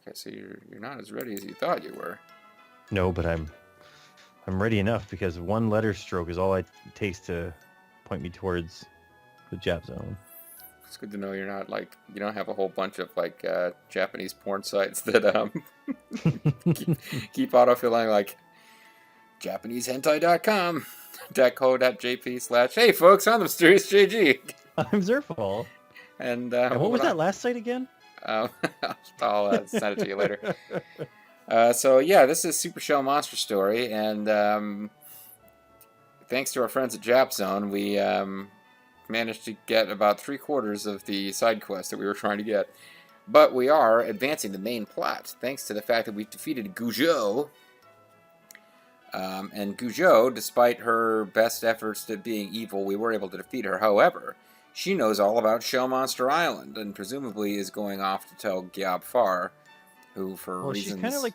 Okay, so you're not as ready as you thought you were. No, but I'm ready enough because one letter stroke is all it takes to point me towards the Jap zone. It's good to know you're not like you don't have a whole bunch of like Japanese porn sites that keep, keep autofilling like JapaneseHentai.com .co.jp/hey folks, I'm the mysterious JG. I'm Zerfall. And And what was that last site again? Um, I'll send it to you later. So yeah, this is Super Shell Monster Story, and thanks to our friends at Jap Zone, we managed to get about 3/4 of the side quest that we were trying to get. But we are advancing the main plot, thanks to the fact that we've defeated Guzhou. And Guzhou, despite her best efforts at being evil, we were able to defeat her. However, she knows all about Shell Monster Island, and presumably is going off to tell Gyab Far, who, for Well, reasons... she's kind of like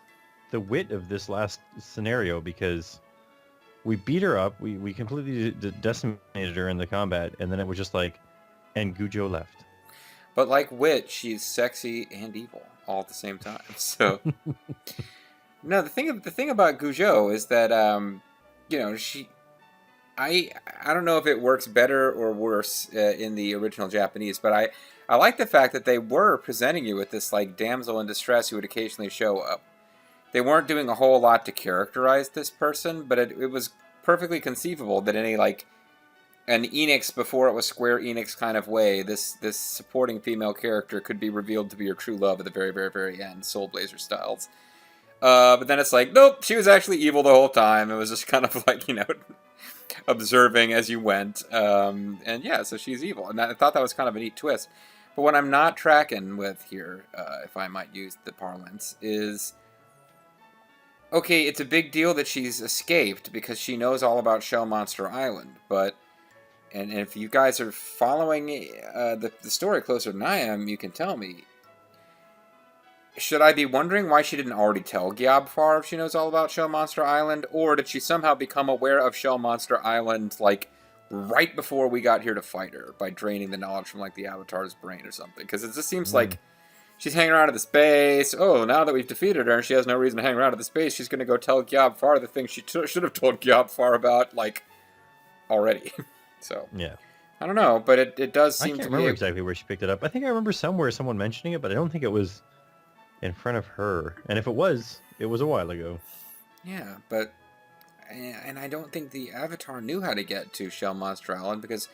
the wit of this last scenario because we beat her up, we completely decimated her in the combat, and then it was just like, and Guzhou left. But like Wit, she's sexy and evil all at the same time. So, no, the thing about Guzhou is that you know, I don't know if it works better or worse in the original Japanese, but I like the fact that they were presenting you with this like damsel in distress who would occasionally show up. They weren't doing a whole lot to characterize this person, but it was perfectly conceivable that in a like an Enix before it was Square Enix kind of way, this supporting female character could be revealed to be your true love at the very, very, very end, Soul Blazer styles. But then it's like, nope, she was actually evil the whole time. It was just kind of like, you know, observing as you went. And yeah, so she's evil. And I thought that was kind of a neat twist. But what I'm not tracking with here, if I might use the parlance, is... Okay, it's a big deal that she's escaped because she knows all about Shell Monster Island, but... And if you guys are following the story closer than I am, you can tell me. Should I be wondering why she didn't already tell Gyab Far if she knows all about Shell Monster Island? Or did she somehow become aware of Shell Monster Island, like, right before we got here to fight her, by draining the knowledge from, like, the Avatar's brain or something? Because it just seems like she's hanging around at the space. Oh, now that we've defeated her and she has no reason to hang around at the space, she's going to go tell Gyab Far the thing she should have told Gyab Far about, like, already. So, yeah, I don't know, but it does seem to be... I can't remember exactly where she picked it up. I think I remember somewhere someone mentioning it, but I don't think it was in front of her. And if it was a while ago. Yeah, but... And I don't think the Avatar knew how to get to Shell Monster Island, because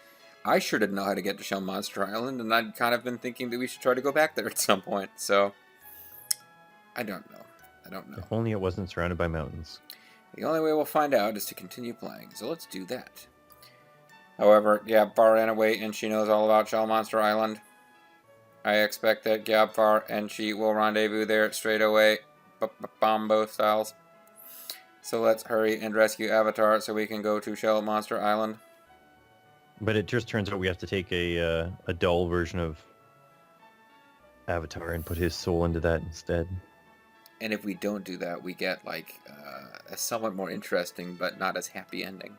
I sure didn't know how to get to Shell Monster Island, and I'd kind of been thinking that we should try to go back there at some point, so... I don't know. If only it wasn't surrounded by mountains. The only way we'll find out is to continue playing, so let's do that. However, Gyab-Far ran away and she knows all about Shell Monster Island. I expect that Gyab-Far and she will rendezvous there straight away. Bombo styles. So let's hurry and rescue Avatar so we can go to Shell Monster Island. But it just turns out we have to take a dull version of Avatar and put his soul into that instead. And if we don't do that, we get like a somewhat more interesting but not as happy ending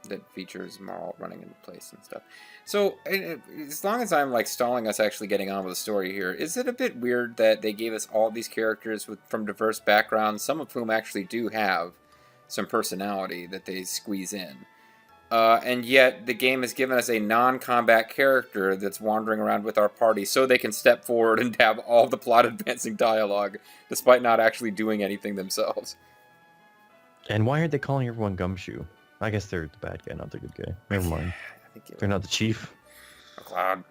that features Marl running into place and stuff. So, as long as I'm like stalling us actually getting on with the story here, is it a bit weird that they gave us all these characters from diverse backgrounds, some of whom actually do have some personality that they squeeze in? And yet the game has given us a non-combat character that's wandering around with our party so they can step forward and have all the plot-advancing dialogue, despite not actually doing anything themselves. And why aren't they calling everyone Gumshoe? I guess they're the bad guy, not the good guy. Never mind. I think they're not the chief. Cloud.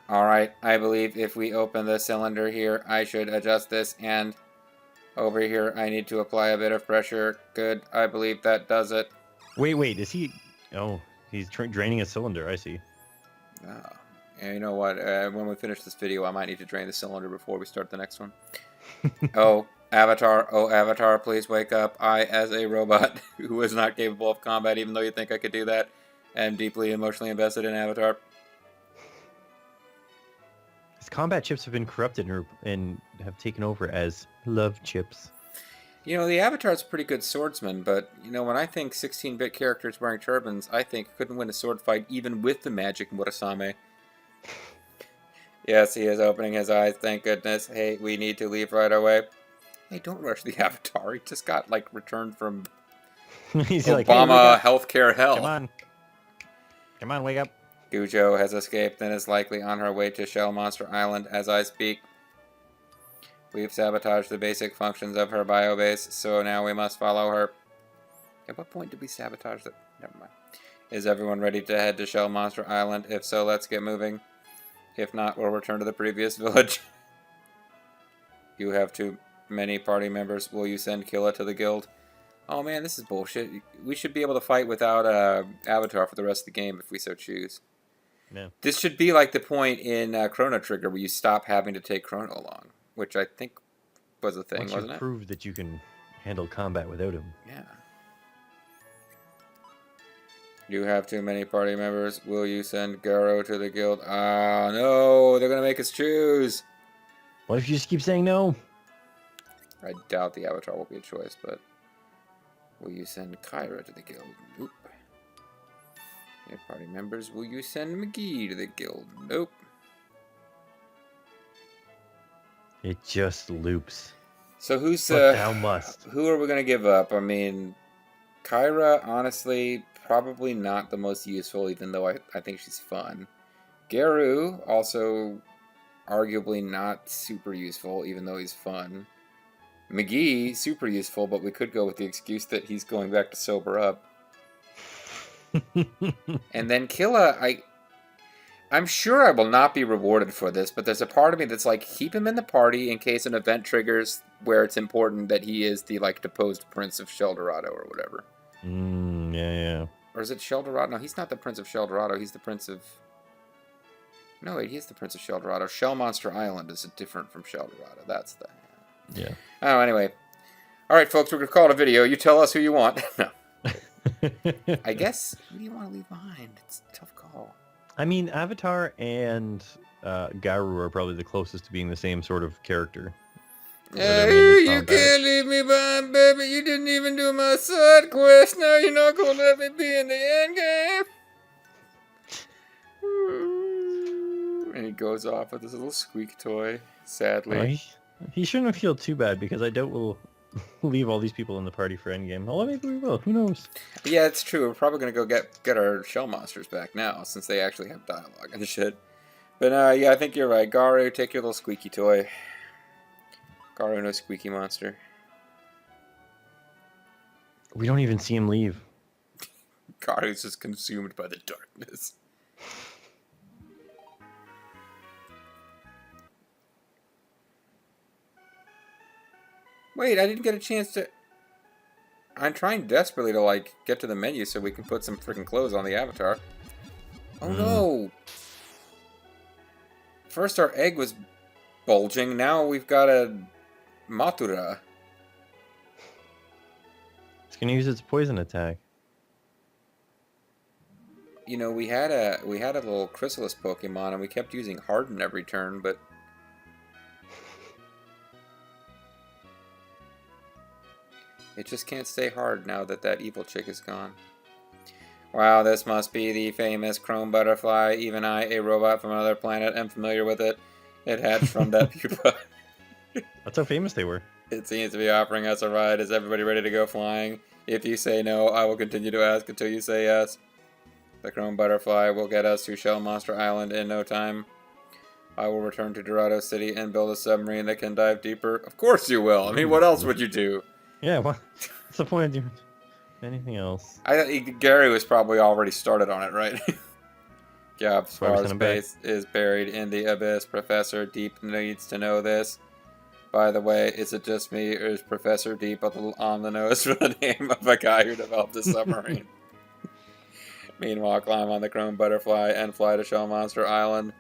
Alright, I believe if we open the cylinder here, I should adjust this, and over here I need to apply a bit of pressure. Good, I believe that does it. Wait, is he... Oh, he's draining a cylinder, I see. Oh. And you know what, when we finish this video, I might need to drain the cylinder before we start the next one. Oh, Avatar, please wake up. I, as a robot who is not capable of combat, even though you think I could do that, am deeply emotionally invested in Avatar. His combat chips have been corrupted and have taken over as love chips. You know, the Avatar's a pretty good swordsman, but, you know, when I think 16-bit characters wearing turbans, I think couldn't win a sword fight even with the magic Murasame. Yes, he is opening his eyes. Thank goodness. Hey, we need to leave right away. Hey, don't rush the Avatar. He just got, like, returned from He's like, hey, wake Obama up. healthcare hell. Come on. Come on, wake up. Gujo has escaped and is likely on her way to Shell Monster Island as I speak. We've sabotaged the basic functions of her biobase, so now we must follow her. At what point did we sabotage the... Never mind. Is everyone ready to head to Shell Monster Island? If so, let's get moving. If not, we'll return to the previous village. You have too many party members. Will you send Killa to the guild? Oh man, this is bullshit. We should be able to fight without Avatar for the rest of the game if we so choose. Yeah. This should be like the point in Chrono Trigger where you stop having to take Chrono along, which I think was a thing, wasn't it? Once you prove that you can handle combat without him. Yeah. You have too many party members. Will you send Garo to the guild? Ah, no, they're going to make us choose. What if you just keep saying no? I doubt the Avatar will be a choice, but... Will you send Kyra to the guild? Nope. Your party members, will you send McGee to the guild? Nope. It just loops. So who's But thou must. who are we gonna give up? I mean, Kyra, honestly, probably not the most useful, even though I think she's fun. Garu, also arguably not super useful, even though he's fun. McGee, super useful, but we could go with the excuse that he's going back to sober up. And then Killa, I'm sure I will not be rewarded for this, but there's a part of me that's like, keep him in the party in case an event triggers where it's important that he is the, like, deposed Prince of Sheldorado or whatever. Yeah. Or is it Sheldorado? No, he's not the Prince of Sheldorado. He's the Prince of... No, wait, he is the Prince of Sheldorado. Shell Monster Island is different from Sheldorado. That's the... Yeah. Oh, anyway. Alright, folks, we're going to call it a video. You tell us who you want. No. I guess, who do you want to leave behind? It's a tough call. I mean, Avatar and Garu are probably the closest to being the same sort of character. Hey, you can't leave me behind, baby. You didn't even do my side quest. Now you're not going to let me be in the end game. And he goes off with his little squeak toy, sadly. He shouldn't have feel too bad, because I doubt we'll leave all these people in the party for endgame. Although maybe we will. Who knows? Yeah, it's true. We're probably going to go get our shell monsters back now, since they actually have dialogue and shit. But yeah, I think you're right. Garu, take your little squeaky toy. Garu, no squeaky monster. We don't even see him leave. Garu's just consumed by the darkness. Wait, I didn't get a chance to... I'm trying desperately to, like, get to the menu so we can put some freaking clothes on the Avatar. Oh no! First our egg was bulging, now we've got a... Mothra. It's gonna use its poison attack. You know, we had a little Chrysalis Pokemon and we kept using Harden every turn, but... It just can't stay hard now that that evil chick is gone. Wow, this must be the famous chrome butterfly. Even I, a robot from another planet, am familiar with it. It hatched from that pupa. That's how famous they were. It seems to be offering us a ride. Is everybody ready to go flying? If you say no, I will continue to ask until you say yes. The chrome butterfly will get us to Shell Monster Island in no time. I will return to Dorado City and build a submarine that can dive deeper. Of course you will. I mean, what else would you do? Yeah, what's the point of doing anything else? Gary was probably already started on it, right? Gap's far Probably send him space is buried in the abyss. Professor Deep needs to know this. By the way, is it just me, or is Professor Deep a little on the nose for the name of a guy who developed a submarine? Meanwhile, climb on the chrome butterfly and fly to Shell Monster Island.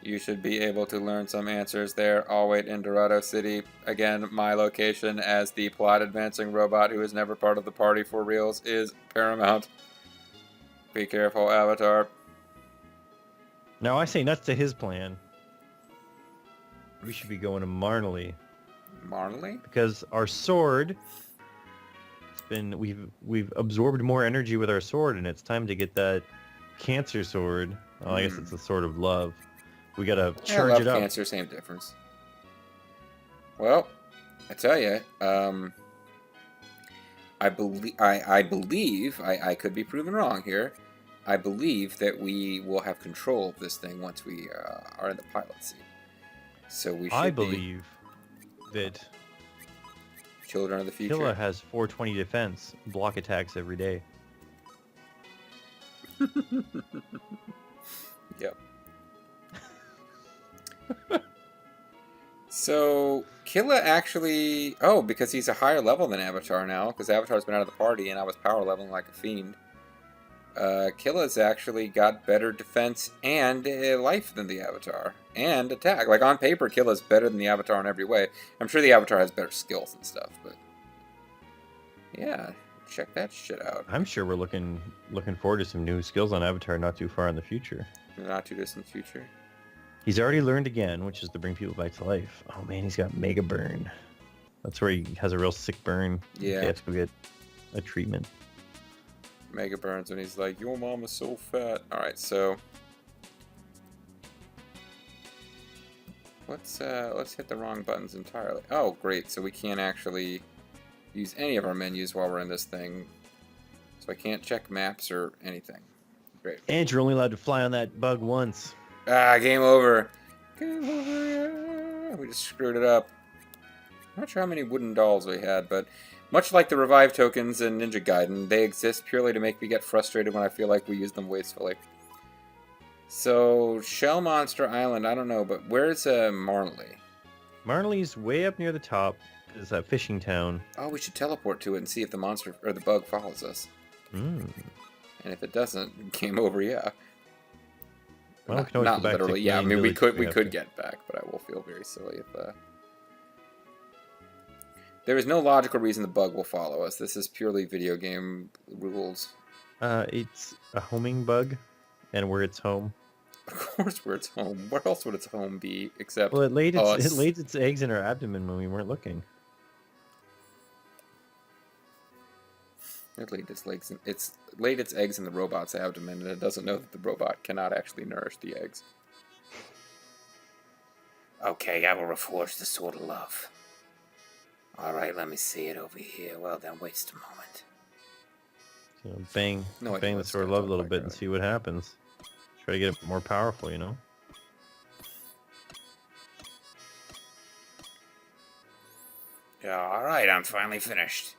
You should be able to learn some answers there. I'll wait in Dorado City. Again, my location as the plot-advancing robot who is never part of the party for reals is paramount. Be careful, Avatar. Now I say nuts to his plan. We should be going to Marnley. Marnley? Because our sword... We've absorbed more energy with our sword, and it's time to get that cancer sword. Well, I guess it's the sword of love. We gotta I charge love it up. cancer, same difference. Well, I tell you, I could be proven wrong here. I believe that we will have control of this thing once we are in the pilot seat. So we should I be believe that children of the future. Killa has 420 defense, block attacks every day. Yep. So Killa actually, because he's a higher level than Avatar now, because Avatar's been out of the party and I was power leveling like a fiend. Killa's actually got better defense and life than the Avatar, and attack. Like on paper, Killa's better than the Avatar in every way. I'm sure the Avatar has better skills and stuff, but yeah, check that shit out. I'm sure we're looking forward to some new skills on Avatar not too far in the future. Not too distant future. He's already learned again, which is to bring people back to life. Oh man, he's got Mega Burn. That's where he has a real sick burn. Yeah. He has to go get a treatment. Mega burns when he's like, "Your mom is so fat." All right, so let's hit the wrong buttons entirely. Oh, great! So we can't actually use any of our menus while we're in this thing. So I can't check maps or anything. Great. And you're only allowed to fly on that bug once. Ah, game over. Game over. Yeah. We just screwed it up. I'm not sure how many wooden dolls we had, but much like the revive tokens in Ninja Gaiden, they exist purely to make me get frustrated when I feel like we use them wastefully. So, Shell Monster Island, I don't know, but where's Marley? Marley's way up near the top. Is that fishing town? Oh, we should teleport to it and see if the monster or the bug follows us. Mm. And if it doesn't, game over, yeah. Well, we can always not go back literally, to yeah. I Green mean, we Village could get back, but I will feel very silly if there is no logical reason the bug will follow us. This is purely video game rules. It's a homing bug, and where it's home. Of course, where it's home. Where else would its home be except Well, it laid us? its eggs in our abdomen when we weren't looking. It laid its eggs in the robot's abdomen, and it doesn't know that the robot cannot actually nourish the eggs. Okay, I will reforge the Sword of Love. Alright, let me see it over here. Well, then, wait a moment. So bang No idea the what's Sword of gonna Love a look little like, bit and really. see what happens. Try to get it more powerful, you know? Yeah, alright, I'm finally finished.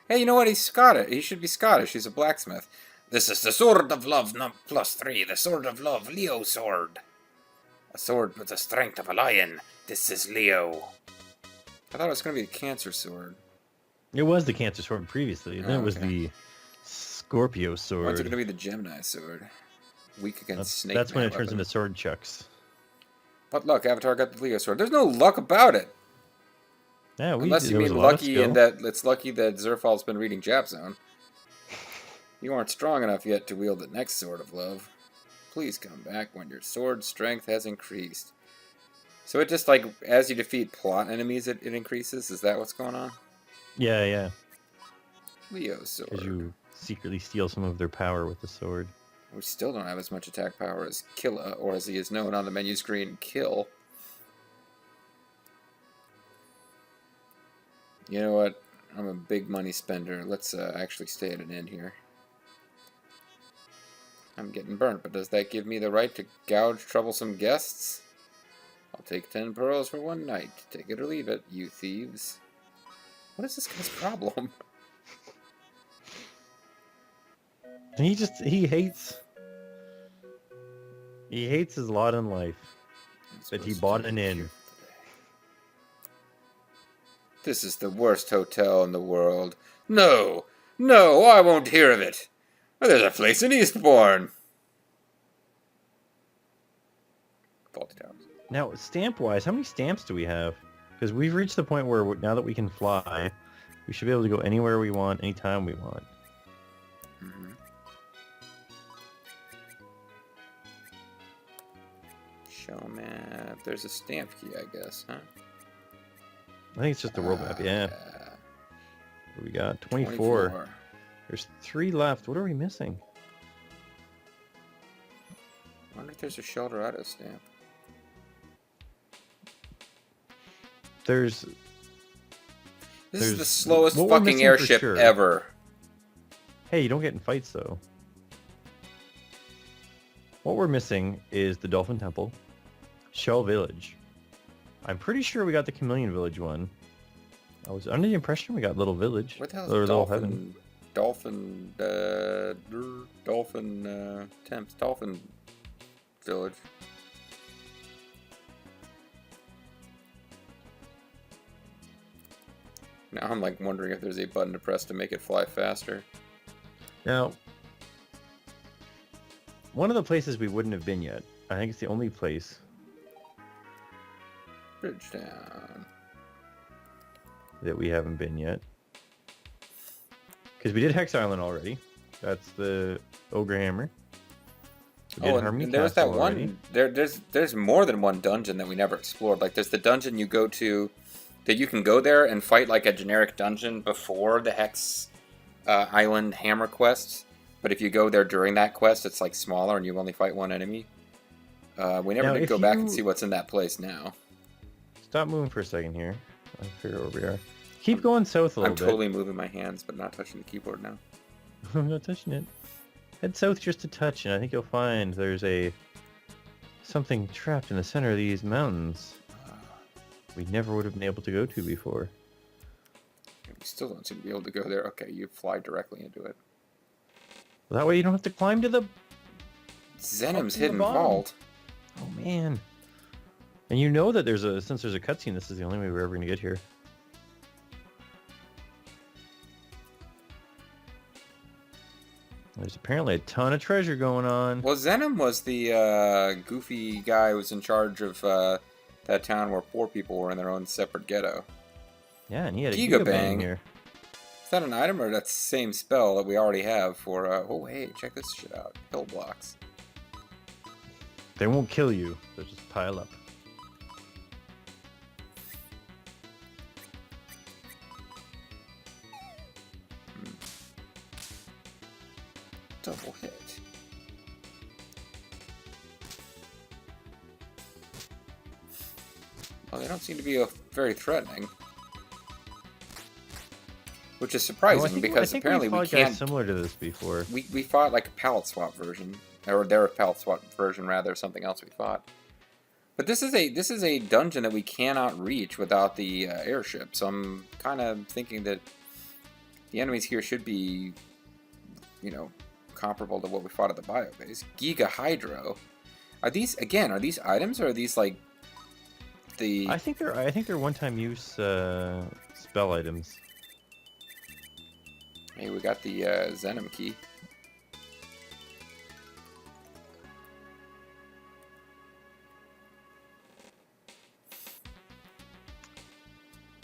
Hey, you know what? He's Scottish. He should be Scottish. He's a blacksmith. This is the Sword of Love +3. The Sword of Love, Leo sword. A sword with the strength of a lion. This is Leo. I thought it was going to be the Cancer Sword. It was the Cancer Sword previously, then Oh, it was okay. the Scorpio Sword. When's it going to be the Gemini Sword? Weak against Snake That's when Man it turns weapon. into sword chucks. But look, Avatar got the Leo Sword. There's no luck about it. Yeah, Unless you there was mean a lot of lucky skill. in that it's lucky that Zerfal's been reading Jap Zone. You aren't strong enough yet to wield the next Sword of Love. Please come back when your sword strength has increased. So it just, like, as you defeat plot enemies, it increases? Is that what's going on? Yeah. Leo Sword. Because you secretly steal some of their power with the sword. We still don't have as much attack power as Killa, or as he is known on the menu screen, Kill. You know what? I'm a big money spender. Let's actually stay at an inn here. I'm getting burnt, but does that give me the right to gouge troublesome guests? I'll take 10 pearls for one night. Take it or leave it, you thieves. What is this guy's problem? And he hates his lot in life. That he bought an inn. This is the worst hotel in the world. No! No, I won't hear of it! There's a place in Eastbourne! Faulty Towers. Now, stamp-wise, how many stamps do we have? Because we've reached the point where now that we can fly, we should be able to go anywhere we want, anytime we want. Mm-hmm. Show map. There's a stamp key, I guess, huh? I think it's just the world map, yeah. What do we got? 24. There's 3 left. What are we missing? I wonder if there's a Sheldorado stamp. This is the slowest what we're fucking missing for airship sure. ever. Hey, you don't get in fights though. What we're missing is the Dolphin Temple, Shell Village. I'm pretty sure we got the Chameleon Village one. I was under the impression we got Little Village. What the hell or is Little Heaven. Dolphin Village. Now I'm like wondering if there's a button to press to make it fly faster. Now, one of the places we wouldn't have been yet, I think it's the only place. Bridgetown. That we haven't been yet. Because we did Hex Island already. That's the Ogre Hammer. Oh, and there's that one. There's more than one dungeon that we never explored. Like there's the dungeon you go to, that you can go there and fight like a generic dungeon before the Hex Island Hammer quest. But if you go there during that quest, it's like smaller and you only fight one enemy. We never did go back and see what's in that place now. Stop moving for a second here. I'll figure out where we are. Keep going south a little bit. I'm totally moving my hands, but not touching the keyboard now. I'm not touching it. Head south just a touch, and I think you'll find there's something trapped in the center of these mountains we never would have been able to go to before. We still don't seem to be able to go there. Okay, you fly directly into it. Well, that way you don't have to climb to the Zenim's hidden vault. Oh man! And you know that since there's a cutscene, this is the only way we're ever gonna get here. There's apparently a ton of treasure going on. Well, Zenim was the goofy guy who was in charge of that town where poor people were in their own separate ghetto. Yeah, and he had a Gigabang here. Is that an item or that's the same spell that we already have for... oh, hey, check this shit out. Pill blocks. They won't kill you. They'll just pile up. Double hit. Well, they don't seem to be very threatening. Which is surprising because apparently we can't... similar to this before. We fought like a palette swap version. Or their palette swap version, rather, something else we fought. But this is a dungeon that we cannot reach without the airship. So I'm kind of thinking that the enemies here should be, you know, comparable to what we fought at the biobase. Giga Hydro. Are these items or are these like the... I think they're one-time use spell items. Hey, we got the Zenim key.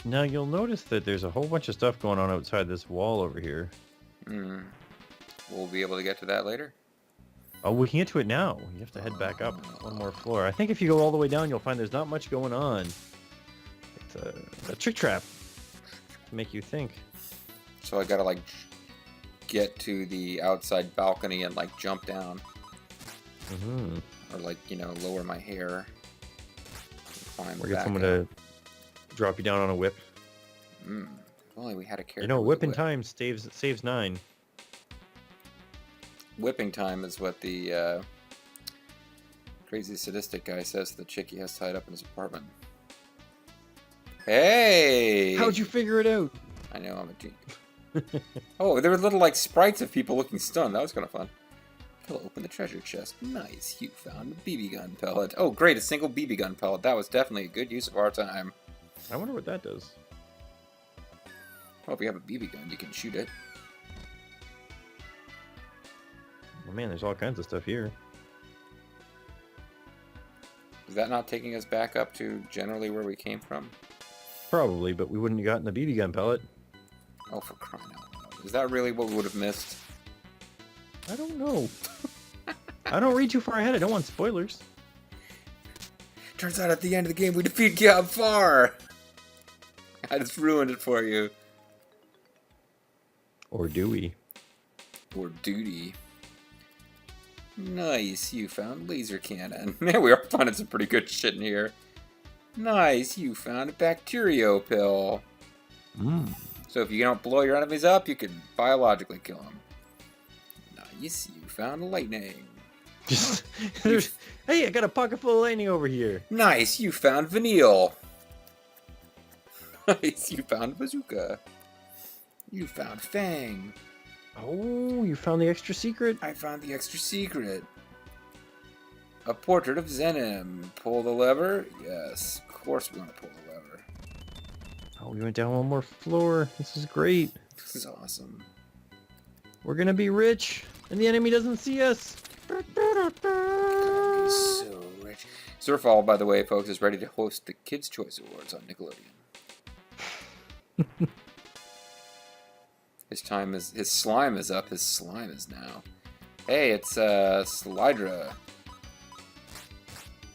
Now you'll notice that there's a whole bunch of stuff going on outside this wall over here. We'll be able to get to that later. Oh, we can get to it now. You have to head back up one more floor. I think if you go all the way down, you'll find there's not much going on. It's a trick trap to make you think. So I gotta like get to the outside balcony and like jump down. Or like, you know, lower my hair. Climb or get someone to drop you down on a whip. If only we had a character. You know, whipping time saves 9. Whipping time is what the crazy sadistic guy says to the chick he has tied up in his apartment. Hey! How'd you figure it out? I know, I'm a genius. Oh, there were little like sprites of people looking stunned. That was kind of fun. He'll open the treasure chest. Nice, you found a BB gun pellet. Oh, great, a single BB gun pellet. That was definitely a good use of our time. I wonder what that does. Well, if you have a BB gun, you can shoot it. Oh man, there's all kinds of stuff here. Is that not taking us back up to generally where we came from? Probably, but we wouldn't have gotten the BB gun pellet. Oh, for crying out loud. Is that really what we would have missed? I don't know. I don't read too far ahead. I don't want spoilers. Turns out at the end of the game we defeat Gab Far! I just ruined it for you. Or do we? Or duty. Nice, you found laser cannon. Man, we are finding some pretty good shit in here. Nice, you found a bacterio pill. So if you don't blow your enemies up, you can biologically kill them. Nice, you found lightning. Hey, I got a pocket full of lightning over here. Nice, you found Vanille. Nice, you found Bazooka. You found Fang. Oh, you found the extra secret? I found the extra secret. A portrait of Zenim. Pull the lever? Yes, of course we want to pull the lever. Oh, we went down one more floor. This is great. This is awesome. We're gonna be rich, and the enemy doesn't see us. So rich. Surfall, by the way, folks, is ready to host the Kids' Choice Awards on Nickelodeon. His slime is up. His slime is now. Hey, it's Slydra.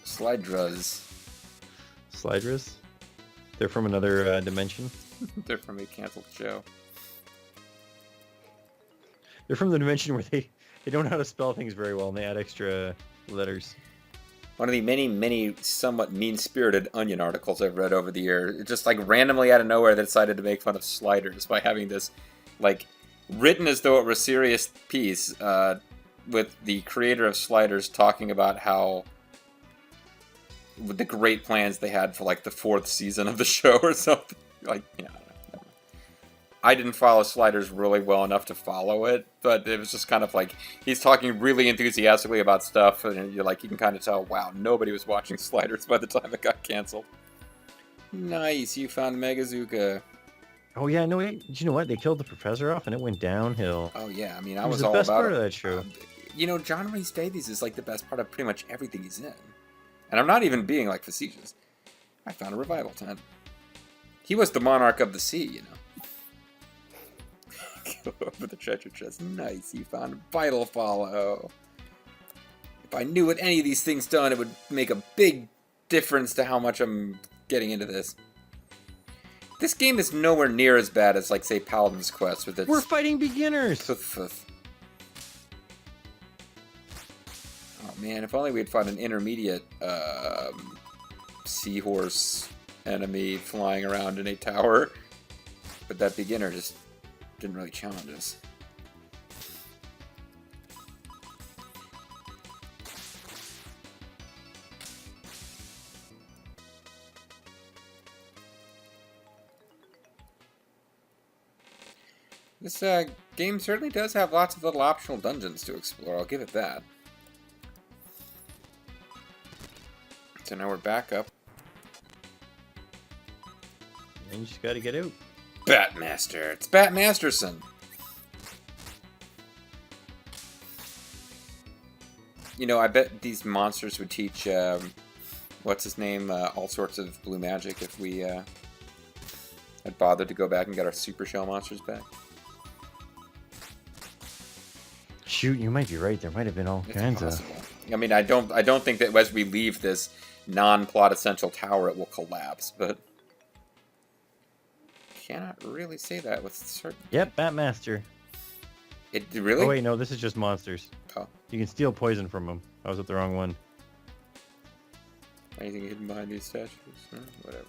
Slydras. Slydras? They're from another dimension. They're from a canceled show. They're from the dimension where they don't know how to spell things very well, and they add extra letters. One of the many, many somewhat mean-spirited Onion articles I've read over the year, just like randomly out of nowhere, they decided to make fun of sliders by having this, like, written as though it were a serious piece, with the creator of Sliders talking about how the great plans they had for, like, the 4th season of the show or something. Like, yeah, I don't know. I didn't follow Sliders really well enough to follow it, but it was just kind of like, he's talking really enthusiastically about stuff, and you're like, you can kind of tell, wow, nobody was watching Sliders by the time it got canceled. Nice, you found Megazuka. Oh yeah, no, wait, you know what? They killed the professor off, and it went downhill. Oh yeah, I mean, It I was the all best about part it. of that show. You know, John Rhys Davies is like the best part of pretty much everything he's in. And I'm not even being like facetious. I found a revival tent. He was the monarch of the sea, you know. Go over the treasure chest. Nice, you found a vital follow. If I knew what any of these things done, it would make a big difference to how much I'm getting into this. This game is nowhere near as bad as, like, say, Paladin's Quest with its... We're fighting beginners! Oh man, if only we'd found an intermediate seahorse enemy flying around in a tower. But that beginner just didn't really challenge us. This game certainly does have lots of little optional dungeons to explore, I'll give it that. So now we're back up. And you just gotta get out. Batmaster! It's Bat Masterson! You know, I bet these monsters would teach, what's his name, all sorts of blue magic if we had bothered to go back and get our Super Shell monsters back. Shoot, you might be right. There might have been all kinds of... I mean, I don't think that as we leave this non-plot essential tower, it will collapse, but cannot really say that with certainty. Yep, Batmaster. It really? Oh wait, no, this is just monsters. Oh. You can steal poison from them. I was at the wrong one. Anything hidden behind these statues? Whatever.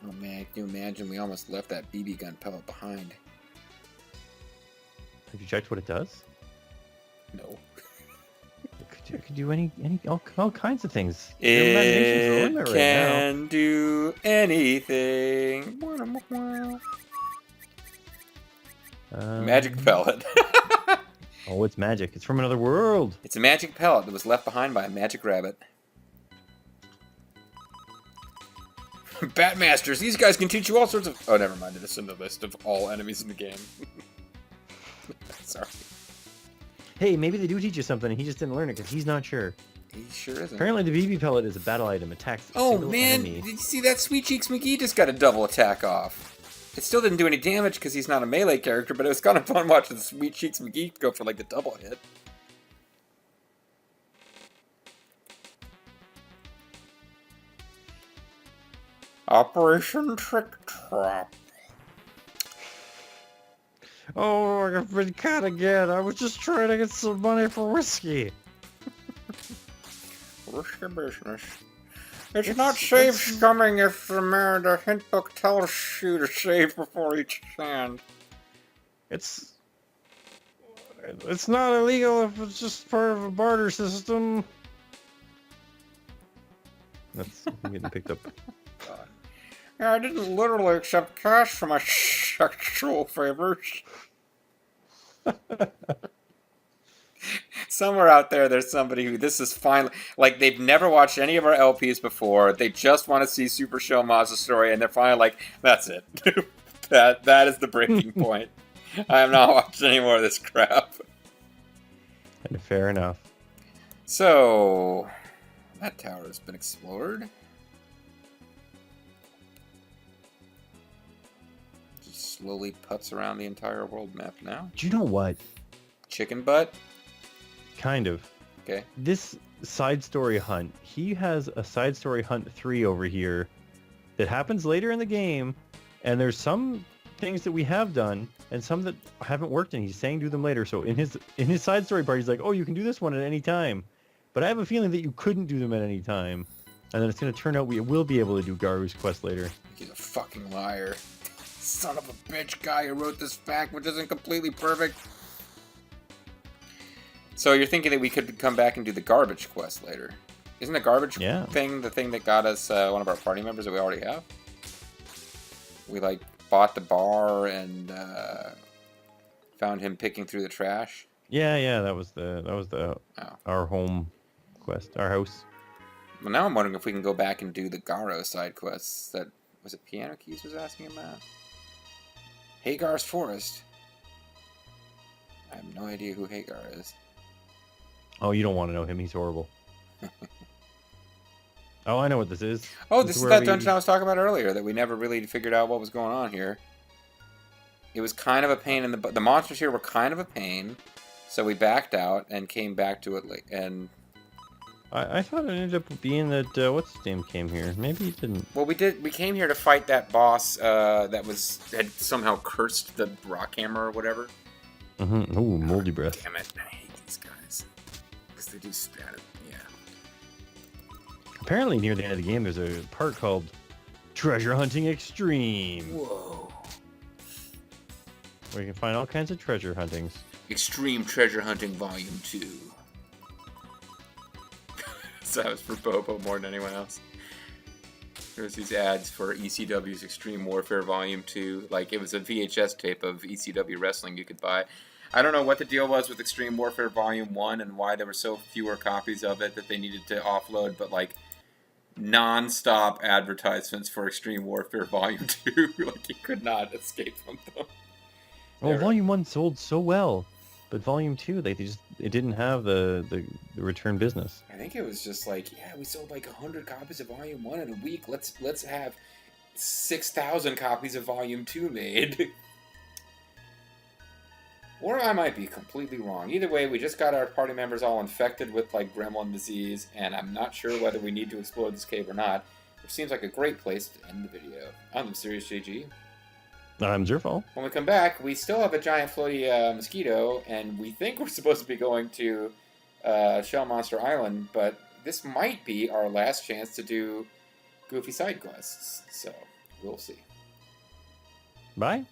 Oh man, can you imagine? We almost left that BB gun pellet behind. Have you checked what it does? No. It could do all kinds of things. Your imagination's the limit right now. Can do anything. Magic pellet. Oh, it's magic. It's from another world. It's a magic pellet that was left behind by a magic rabbit. Batmasters, these guys can teach you all sorts of... Oh, never mind. It's in the list of all enemies in the game. Sorry. Hey, maybe they do teach you something and he just didn't learn it because he's not sure. He sure isn't. Apparently the BB pellet is a battle item. Attacks a Oh single man, enemy. did you see that Sweet Cheeks McGee just got a double attack off? It still didn't do any damage because he's not a melee character, but it was kind of fun watching Sweet Cheeks McGee go for like a double hit. Operation Trick Trap. Oh, I've been caught again. I was just trying to get some money for whiskey. Risky business. It's not safe scumming if the hint book tells you to save before each stand. It's not illegal if it's just part of a barter system. I'm getting picked up. Yeah, I didn't literally accept cash for my sexual favors. Somewhere out there, there's somebody who this is finally like they've never watched any of our LPs before. They just want to see Super Show Maz's story, and they're finally like, "That's it. that is the breaking point. I am not watching any more of this crap." And fair enough. So that tower has been explored. Just slowly puts around the entire world map now. Do you know what? Chicken butt. Kind of. Okay. This side story hunt, he has a side story hunt 3 over here that happens later in the game, and there's some things that we have done and some that haven't worked, and he's saying do them later. So in his side story part, he's like, oh, you can do this one at any time, but I have a feeling that you couldn't do them at any time, and then it's going to turn out we will be able to do Garu's quest later. He's a fucking liar. Son of a bitch guy who wrote this fact, which isn't completely perfect. So you're thinking that we could come back and do the garbage quest later? Isn't the garbage thing the thing that got us one of our party members that we already have? We like bought the bar and found him picking through the trash. Yeah, that was our home quest, our house. Well, now I'm wondering if we can go back and do the Garo side quests. That was it. Piano Keys was asking him that. Hagar's Forest. I have no idea who Hagar is. Oh, you don't want to know him. He's horrible. Oh, I know what this is. Oh, this is that dungeon I was talking about earlier that we never really figured out what was going on here. It was kind of a pain in the monsters here were kind of a pain, so we backed out and came back to it late. And I thought it ended up being that what's his name came here. Maybe it didn't. Well, we did. We came here to fight that boss that had somehow cursed the rock hammer or whatever. Mm-hmm. Ooh, moldy breath. Damn it! I hate these guys because they do spat it. Yeah. Apparently, near the end of the game, there's a part called Treasure Hunting Extreme. Whoa. Where you can find all kinds of treasure huntings. Extreme Treasure Hunting Volume 2. So that was for Bobo more than anyone else. There's these ads for ECW's Extreme Warfare Volume 2. Like, it was a VHS tape of ECW wrestling you could buy. I don't know what the deal was with Extreme Warfare Volume 1 and why there were so fewer copies of it that they needed to offload, but, like, non-stop advertisements for Extreme Warfare Volume 2. Like, you could not escape from them. Well, Volume 1 sold so well, but Volume 2, it didn't have the return business. I think it was just like, yeah, we sold like 100 copies of Volume 1 in a week. Let's have 6,000 copies of Volume 2 made. Or I might be completely wrong. Either way, we just got our party members all infected with like gremlin disease, and I'm not sure whether we need to explore this cave or not, which seems like a great place to end the video. I'm the Serious JG. I'm Zerfall. When we come back, we still have a giant floaty mosquito, and we think we're supposed to be going to Shell Monster Island, but this might be our last chance to do goofy side quests. So, we'll see. Bye.